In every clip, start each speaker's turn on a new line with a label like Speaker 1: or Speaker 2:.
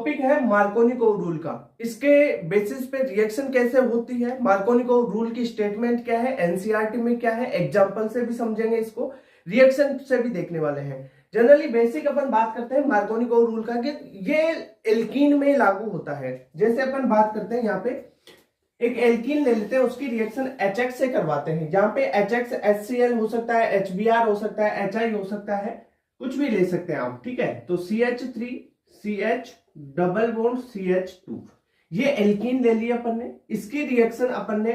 Speaker 1: Topic है Markovnikov rule का। इसके बेसिस पे रिएक्शन कैसे होती है, मार्कोनिकोव रूल की स्टेटमेंट क्या है, एनसीईआरटी में क्या है, एग्जांपल से भी समझेंगे इसको, रिएक्शन से भी देखने वाले हैं। जनरली बेसिक अपन बात करते हैं मार्कोनिकोव रूल का कि ये एल्कीन में लागू होता है। जैसे अपन बात करते हैं यहाँ पे एक एल्कीन ले लेते हैं, उसकी रिएक्शन HX से करवाते हैं। यहाँ पे HX HCl हो सकता है, HBr हो सकता है, HI हो सकता है, कुछ भी ले सकते हैं आप, ठीक है। तो CH3 CH double bond CH2, ये एल्कीन ले लिया अपन ने, इसकी रिएक्शन अपन ने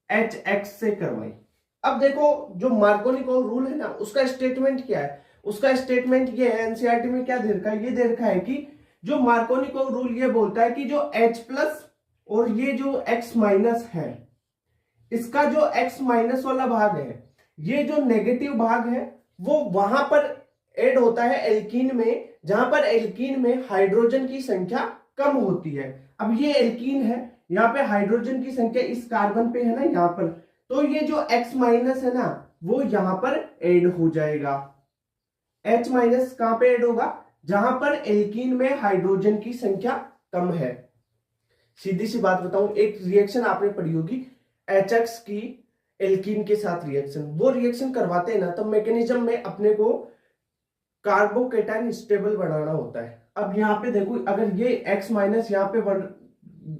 Speaker 1: HX से करवाई। अब देखो जो मार्कोनिकोव रूल है ना, उसका स्टेटमेंट क्या है, उसका स्टेटमेंट ये है, एनसीईआरटी में क्या दे रखा है, ये दे रखा है कि जो मार्कोनिकोव रूल ये बोलता है कि जो H प्लस और ये जो X माइनस है, इसका जो X माइनस वाला भाग है, ये जो नेगेटिव भाग है, वो वहां पर ऐड होता है एल्कीन में, जहां पर एल्कीन में हाइड्रोजन की संख्या कम होती है। अब ये एल्कीन है, यहाँ पे हाइड्रोजन की संख्या इस कार्बन पे है ना यहाँ पर, तो ये जो X माइनस है ना, वो यहां पर ऐड हो जाएगा। H माइनस कहां पे ऐड होगा, जहां पर एल्कीन में हाइड्रोजन की संख्या कम है। सीधी सी बात बताऊं, एक रिएक्शन आपने पढ़ी होगी HX की एल्कीन के साथ रिएक्शन, वो रिएक्शन करवाते हैं ना, तो मैकेनिज्म में अपने को कार्बोकेटाइन स्टेबल बनाना होता है। अब यहाँ पे देखो, अगर ये X माइनस यहाँ पे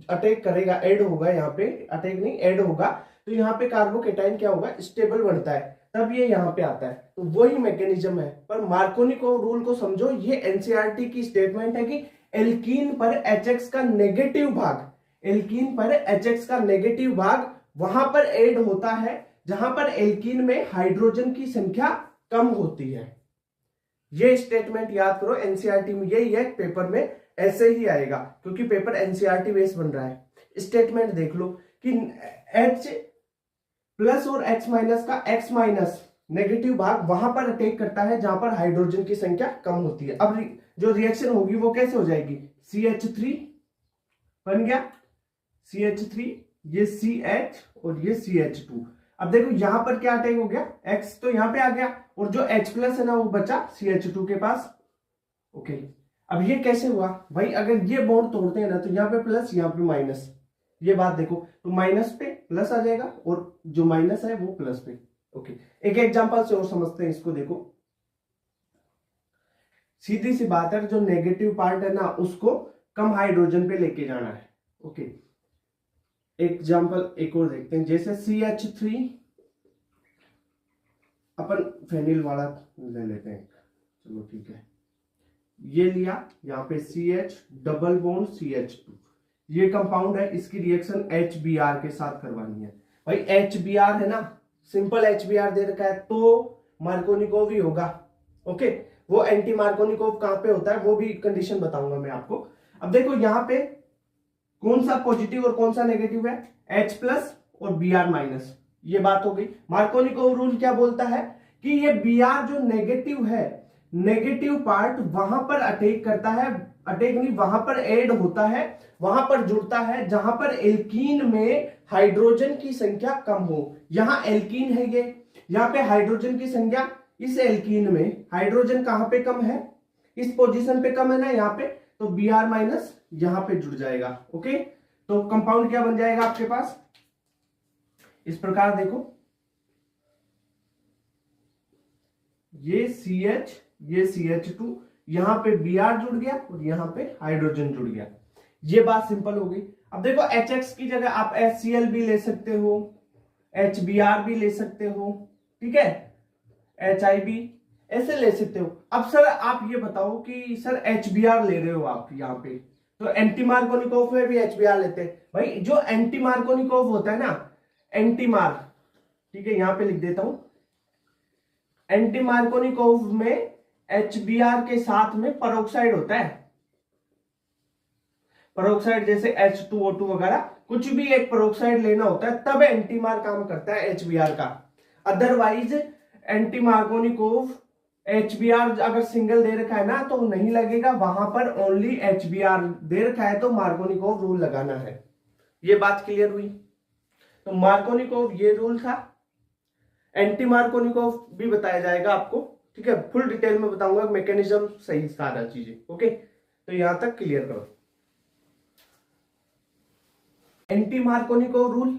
Speaker 1: अटैक करेगा, ऐड होगा, यहाँ पे अटैक नहीं ऐड होगा, तो यहाँ पे कार्बोकेटाइन क्या होगा, स्टेबल बनता है, तब ये यहाँ पे आता है। तो वही मैकेनिज्म है। पर मार्कोनिकोव रूल को समझो, ये एनसीईआरटी की स्टेटमेंट है कि एल्कीन पर HX का नेगेटिव भाग, एल्कीन पर HX का नेगेटिव भाग वहां पर ऐड होता है जहां पर एल्कीन में हाइड्रोजन की संख्या कम होती है। ये स्टेटमेंट याद करो, एनसीईआरटी में यही है, पेपर में ऐसे ही आएगा क्योंकि पेपर एनसीईआरटी बेस बन रहा है। स्टेटमेंट देख लो कि H प्लस और X माइनस का X माइनस नेगेटिव भाग वहां पर अटैक करता है जहां पर हाइड्रोजन की संख्या कम होती है। अब जो रिएक्शन होगी वो कैसे हो जाएगी, CH3 बन गया, CH3, ये CH और ये CH2। अब देखो यहां पर क्या अटैक हो गया, X तो यहां पे आ गया और जो H प्लस है ना वो बचा CH2 के पास। ओके, अब ये कैसे हुआ भाई, अगर ये बॉन्ड तोड़ते हैं ना तो यहाँ पे प्लस यहाँ पे माइनस, ये बात देखो, तो माइनस पे प्लस आ जाएगा और जो माइनस है वो प्लस पे। ओके, एक एग्जांपल से और समझते हैं इसको। देखो सीधी सी बात है, जो नेगेटिव पार्ट है ना उसको कम हाइड्रोजन पे लेके जाना है। ओके, एग्जांपल एक और देखते हैं, जैसे CH3, अपन फेनिल वाला ले लेते हैं, चलो ठीक है, ये लिया, यहाँ पे CH डबल बॉन्ड CH2, ये कंपाउंड है, इसकी रिएक्शन HBr के साथ करवानी है। भाई HBr है ना, सिंपल HBr दे रखा है तो मार्कोनिकोव ही होगा। ओके, वो एंटी मार्कोनिकोव कहां पे होता है वो भी कंडीशन बताऊंगा मैं आपको। अब देखो यहाँ पे कौन सा पॉजिटिव और कौन सा नेगेटिव है, H प्लस और Br माइनस, ये बात हो गई। मार्कोनिकोव रूल क्या बोलता है कि ये Br जो नेगेटिव है, नेगेटिव पार्ट वहां पर अटैक करता है, अटैक नहीं, वहां पर ऐड होता है, वहां पर जुड़ता है जहां पर एल्कीन में हाइड्रोजन की संख्या कम हो। यहां एल्कीन है ये, यहाँ पे हाइड्रोजन की संख्या, इस एल्कीन में हाइड्रोजन कहां पे कम है, इस पोजीशन पे कम है ना यहाँ पे, तो Br माइनस यहां पे जुड़ जाएगा। ओके, तो कंपाउंड क्या बन जाएगा आपके पास, इस प्रकार देखो, ये CH, ये CH2, यहां पे Br जुड़ गया और यहां पे हाइड्रोजन जुड़ गया। ये बात सिंपल हो गई। अब देखो HX की जगह आप HCl भी ले सकते हो, HBr भी ले सकते हो, ठीक है, HI भी ऐसे ले सकते हो। अब सर आप ये बताओ कि सर HBr ले रहे हो आप यहाँ पे, तो एंटी मार्कोनिकोव में भी HBr लेते हैं। भाई जो एंटी मार्कोनिकोव होता है ना, एंटीमार, ठीक है, यहां पे लिख देता हूं, एंटी मार्कोनिकोव में HBr के साथ में परोक्साइड होता है, परोक्साइड जैसे H2O2 वगैरह, कुछ भी एक परोक्साइड लेना होता है तब एंटीमार काम करता है HBr का। अदरवाइज एंटी मार्कोनिकोव HBr अगर सिंगल दे रखा है ना तो नहीं लगेगा, वहां पर ओनली HBr दे रखा है तो मार्कोनिकोव रूल लगाना है। ये बात क्लियर हुई। तो मार्कोनिकोव ये रूल था, एंटी मार्कोनिकोव भी बताया जाएगा आपको, ठीक है, फुल डिटेल में बताऊंगा, मैकेनिज्म सही सारा चीजें। ओके, तो यहां तक क्लियर करो। एंटी मार्कोनिकोव रूल,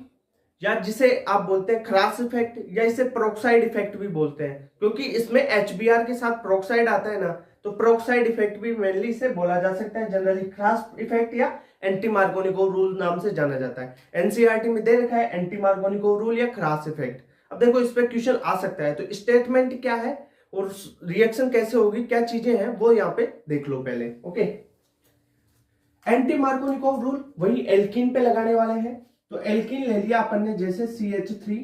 Speaker 1: या जिसे आप बोलते हैं क्रास इफेक्ट, या इसे पेरोक्साइड इफेक्ट भी बोलते हैं, क्योंकि इसमें HBr के साथ पेरोक्साइड आता है ना, तो पेरोक्साइड इफेक्ट भी मेनली इसे बोला जा सकता है। जनरली क्रास इफेक्ट या एंटी मार्कोनिकोव रूल नाम से जाना जाता है। एनसीईआरटी में दे रखा है एंटी मार्कोनिकोव रूल या क्रास इफेक्ट। अब देखो इस पे क्वेश्चन आ सकता है, तो स्टेटमेंट क्या है और रिएक्शन कैसे होगी, क्या चीजें हैं वो यहाँ पे देख लो पहले। ओके, एंटी मार्कोनिकोव रूल वही एल्कीन पे लगाने वाले हैं। तो एल्कीन ले लिया अपन ने, जैसे CH3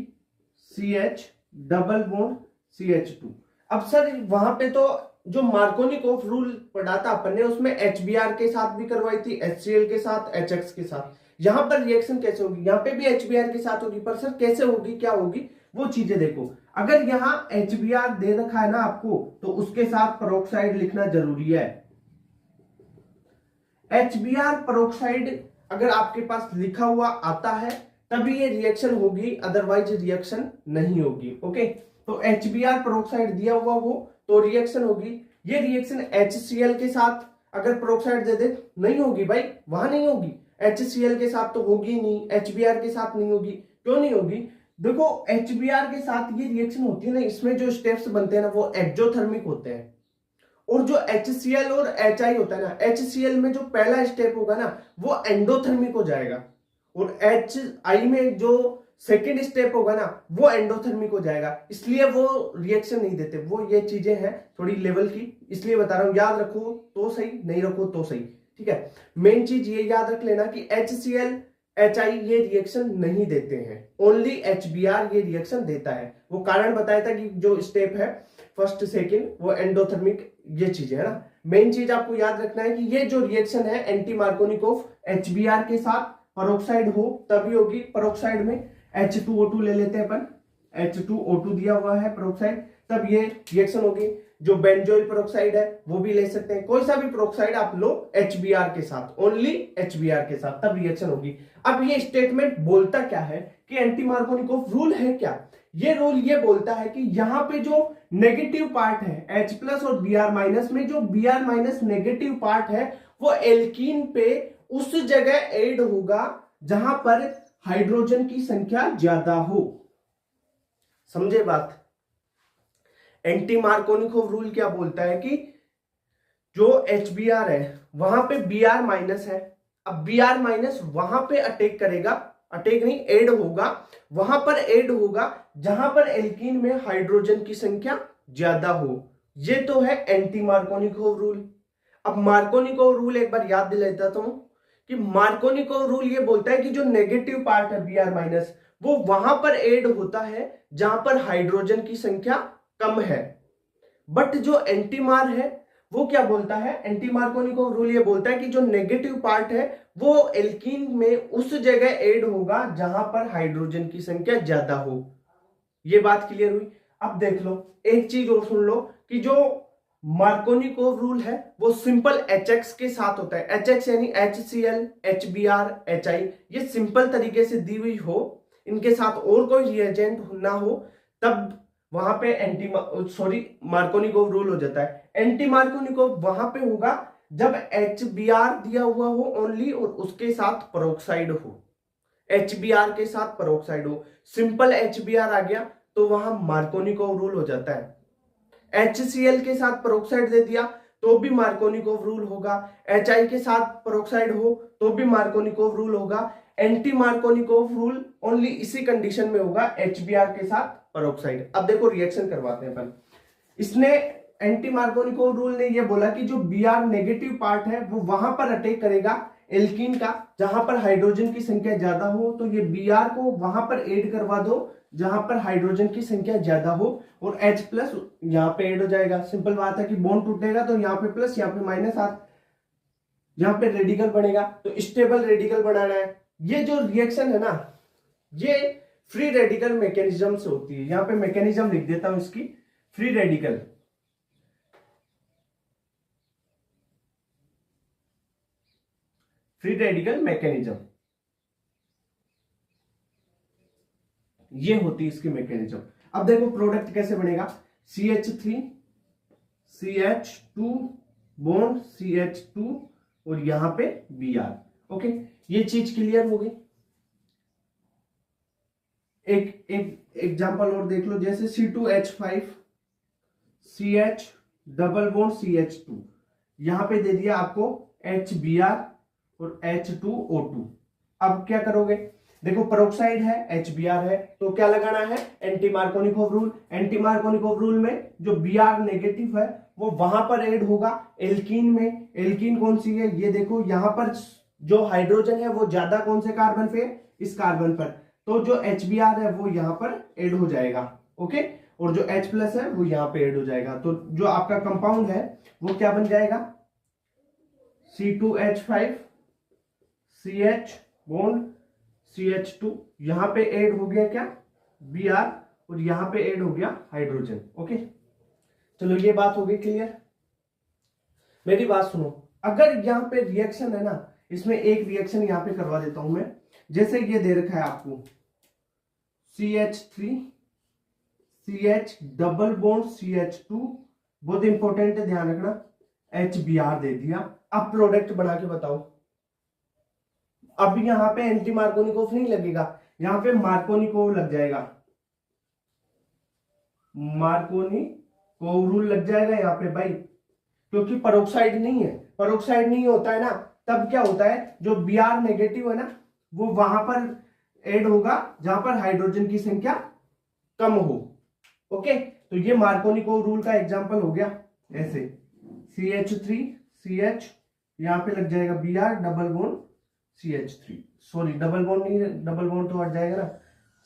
Speaker 1: CH double bond CH2। अब सर वहां पे तो जो मार्कोनिकोव रूल पढ़ा था अपन ने, उसमें HBr के साथ भी करवाई थी, HCl के साथ, HX के साथ। यहां पर रिएक्शन कैसे होगी, यहाँ पे भी HBr के साथ होगी, पर सर कैसे होगी, क्या होगी, वो चीजें देखो। अगर यहाँ HBr दे रखा है ना आपको, तो उसके साथ पेरोक्साइड लिखना जरूरी है। HBr पेरोक्साइड अगर आपके पास लिखा हुआ आता है तभी ये रिएक्शन होगी, अदरवाइज रिएक्शन नहीं होगी। ओके, तो HBr पेरोक्साइड दिया हुआ हो तो रिएक्शन होगी। ये रिएक्शन HCl के साथ अगर पेरोक्साइड दे दे, नहीं होगी भाई, वहां नहीं होगी। HCl के साथ तो होगी नहीं, HBr के साथ नहीं होगी। क्यों नहीं होगी, देखो HBr के साथ ये रिएक्शन होती है ना, इसमें जो स्टेप्स बनते हैं ना वो एक्सोथर्मिक होते हैं। और जो HCl और HI होता है ना, HCl में जो पहला स्टेप होगा ना वो एंडोथर्मिक हो जाएगा, और HI में जो सेकेंड स्टेप होगा ना वो एंडोथर्मिक हो जाएगा, इसलिए वो रिएक्शन नहीं देते। वो ये चीजें हैं थोड़ी लेवल की, इसलिए बता रहा हूं। याद रखो तो सही, नहीं रखो तो सही, ठीक है। मेन चीज ये याद रख लेना कि HCl HI ये रिएक्शन नहीं देते हैं, ओनली HBr ये रिएक्शन देता है। वो कारण बताया था कि जो स्टेप है फर्स्ट सेकेंड वो एंडोथर्मिक, ये चीजें है ना। मेन चीज आपको याद रखना है कि ये जो रिएक्शन है एंटी मार्कोनिकोव HBr के साथ पेरोक्साइड हो तभी होगी। पेरोक्साइड में H2O2 ले लेते हैं अपन, H2O2 दिया हुआ है पेरोक्साइड, तब ये रिएक्शन होगी। जो बेंजोइल पेरोक्साइड है वो भी ले सकते हैं, कोई सा भी पेरोक्साइड आप लो HBr के साथ, ओनली HBr के साथ, तब रिएक्शन होगी। अब ये स्टेटमेंट बोलता क्या है कि एंटी मार्कोनिकोव रूल है क्या, ये रूल ये बोलता है कि यहां पे जो नेगेटिव पार्ट है H+ और Br- में, जो Br- नेगेटिव पार्ट है वो एल्कीन पे उस जगह ऐड होगा जहां पर हाइड्रोजन की संख्या ज्यादा हो। समझे बात। एंटी मार्कोनिकोव रूल क्या बोलता है कि जो HBr है वहां पे Br- है। अब Br- वहां पे अटैक करेगा, अटैक नहीं ऐड होगा, वहां पर ऐड होगा जहां पर एल्कीन में हाइड्रोजन की संख्या ज्यादा हो। ये तो है एंटी मार्कोनिकोव रूल। अब मार्कोनिकोव रूल एक बार याद दिला देता हूं कि मार्कोनिकोव रूल ये बोलता है कि जो नेगेटिव पार्ट है Br- वो वहां पर ऐड होता है जहां पर हाइड्रोजन की संख्या कम है। बट जो एंटीमार है वो क्या बोलता है, एंटी मार्कोनिकोव रूल ये बोलता है कि जो नेगेटिव पार्ट है वो एल्कीन में उस जगह ऐड होगा जहां पर हाइड्रोजन की संख्या ज्यादा हो। ये बात क्लियर हुई। अब देख लो एक चीज और सुन लो कि जो मार्कोनिकोव रूल है वो सिंपल HX के साथ होता है। HX यानी HCl HBr HI, ये सिंपल तरीके से दी हुई हो, इनके साथ और कोई रिएजेंट ना हो, तब वहां पे मार्कोनिकोव रूल हो जाता है। एंटी मार्कोनिकोव वहां पे होगा जब HBr दिया हुआ हो ओनली और उसके साथ पेरोक्साइड हो, HBr के साथ पेरोक्साइड हो। सिंपल HBr आ गया तो वहां मार्कोनिकोव रूल हो जाता है। HCl के साथ पेरोक्साइड दे दिया तो भी मार्कोनिकोव रूल होगा, HI के साथ पेरोक्साइड हो तो भी मार्कोनिकोव रूल होगा। एंटी मार्कोनिकोव रूल ओनली इसी कंडीशन में होगा HBr के साथ पेरोक्साइड। अब देखो रिएक्शन करवाते हैं अपन। इसने एंटी मार्कोनिकोव रूल ने ये बोला कि जो Br नेगेटिव पार्ट है वो वहां पर अटैक करेगा एल्कीन का जहां पर हाइड्रोजन की संख्या ज्यादा हो, तो ये Br को वहां पर ऐड करवा दो जहां पर हाइड्रोजन की संख्या ज्यादा हो, और H+ यहां पे ऐड हो जाएगा। सिंपल बात है कि बॉन्ड टूटेगा तो यहाँ पे प्लस, यहाँ पे माइनस, यहाँ पे रेडिकल बनेगा, तो स्टेबल रेडिकल बनाना है। ये जो रिएक्शन है ना ये फ्री रेडिकल मैकेनिज्म से होती है। यहाँ पे मैकेनिज्म लिख देता हूं इसकी, free radical. Free radical mechanism ये होती है इसकी मैकेनिज्म। अब देखो प्रोडक्ट कैसे बनेगा, CH3 CH2 बॉन्ड CH2 और यहाँ पे Br। ओके, ये चीज क्लियर हो गई। एक एग्जांपल और देख लो, जैसे C2H5 CH double bond CH2, यहां पे दे दिया आपको HBr और H2O2। अब क्या करोगे, देखो पेरोक्साइड है, HBr है, तो क्या लगाना है, anti Markovnikov rule. Anti Markovnikov rule में जो Br नेगेटिव है वो वहां पर ऐड होगा एल्कीन में। एल्कीन कौन सी है, ये देखो यहां पर जो हाइड्रोजन है वो ज्यादा कौन से कार्बन पे, इस कार्बन पर, तो जो HBr है वो यहां पर ऐड हो जाएगा। ओके, और जो H प्लस है वो यहां पे ऐड हो जाएगा, तो जो आपका कंपाउंड है वो क्या बन जाएगा, C2H5 CH बॉन्ड CH2, यहां पे ऐड हो गया क्या, Br, और यहां पे ऐड हो गया हाइड्रोजन। ओके, चलो ये बात हो गई क्लियर। मेरी बात सुनो, अगर यहाँ पे रिएक्शन है ना, इसमें एक रिएक्शन यहां पे करवा देता हूं मैं। जैसे ये दे रखा है आपको CH3 CH double bond CH2, बहुत इंपॉर्टेंट है, ध्यान रखना, HBr दे दिया। अब प्रोडक्ट बना के बताओ। अब यहां पे एंटी मार्कोनिकोव नहीं लगेगा, यहां पे मार्कोनिकोव लग जाएगा, मार्कोनिकोव रूल लग जाएगा यहाँ पे भाई, क्योंकि पेरोक्साइड नहीं है। पेरोक्साइड नहीं होता है ना, तब क्या होता है, जो Br नेगेटिव है ना वो वहां पर ऐड होगा जहां पर हाइड्रोजन की संख्या कम हो। ओके, तो ये मार्कोनिकोव रूल का एग्जांपल हो गया। ऐसे CH3 CH, यहां पे लग जाएगा Br double bond CH3, sorry double bond नहीं, डबल बॉन्ड तो हट जाएगा ना,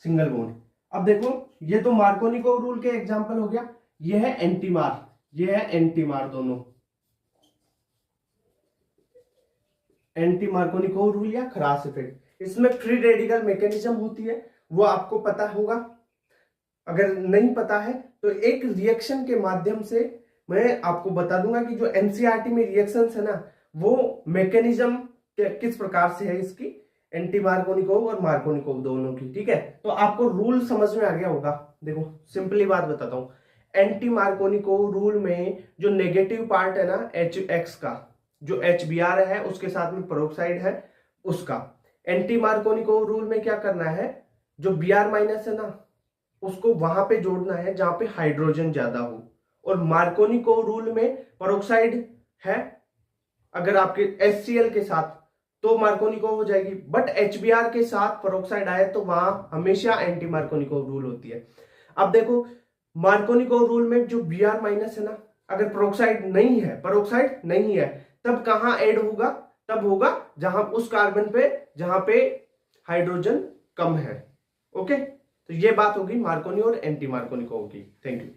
Speaker 1: सिंगल बॉन्ड। अब देखो ये तो मार्कोनिकोव रूल के एग्जांपल हो गया, ये है एंटीमार, ये है एंटीमार, दोनों एंटी मार्कोनिकोव रूल या खरास इफेक्ट। इसमें फ्री रेडिकल मैकेनिज्म होती है, वो आपको पता होगा। अगर नहीं पता है तो एक रिएक्शन के माध्यम से मैं आपको बता दूंगा कि जो एनसीईआरटी में रिएक्शंस है ना, वो मैकेनिज्म किस प्रकार से है इसकी, एंटी मार्कोनिकोव और मार्कोनिकोव दोनों की। ठीक है, तो आपको रूल समझ में आ गया होगा। देखो सिंपली बात बताता हूं, एंटी मार्कोनिकोव रूल में जो नेगेटिव पार्ट है ना HX का, जो HBr है उसके साथ में पेरोक्साइड है उसका, एंटी मार्कोनिकोव रूल में क्या करना है, जो Br माइनस है ना उसको वहां पे जोड़ना है जहां पे हाइड्रोजन ज्यादा हो। और मार्कोनिकोव रूल में पेरोक्साइड है अगर आपके HCl के साथ तो मार्कोनिकोव हो जाएगी, बट HBr के साथ पेरोक्साइड आए तो वहां हमेशा एंटी मार्कोनिकोव रूल होती है। अब देखो मार्कोनिकोव रूल में जो Br माइनस है ना, अगर पेरोक्साइड नहीं है तब कहां ऐड होगा, तब होगा जहां उस कार्बन पे जहां पे हाइड्रोजन कम है। ओके, तो ये बात होगी मार्कोनी और एंटी मार्कोनिकोव की। Thank you.